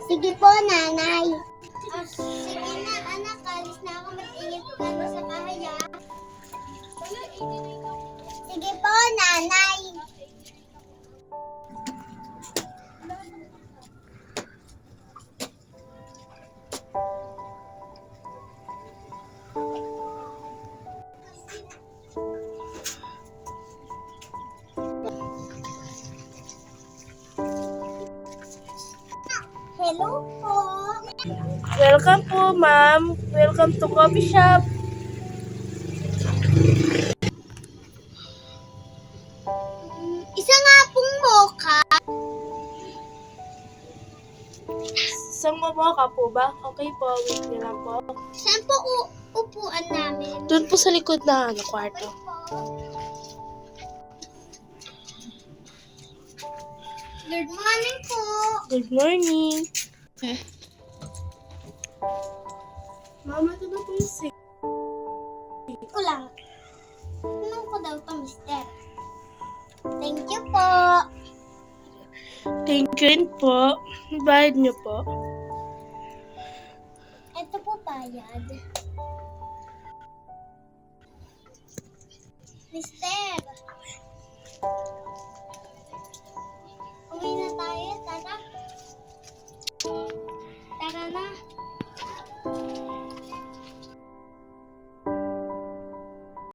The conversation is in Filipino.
Sige po, nanay. Sige na, anak. Alis na ako. Mag-ingat ka na sa bahay, ah. Sige po, nanay. Hello po. Welcome po, ma'am. Welcome to coffee shop. Isa nga pong mocha. Isang mamoka po ba? Okay po, wait nyo lang po. Saan po upuan namin? Doon po sa likod na kwarto. Good morning po. Good morning. Mama, ito na po yung sink. Ko lang. Ano ko daw to, mister? Thank you po. Thank you po. Bayad nyo po. Ito po bayad. Mister.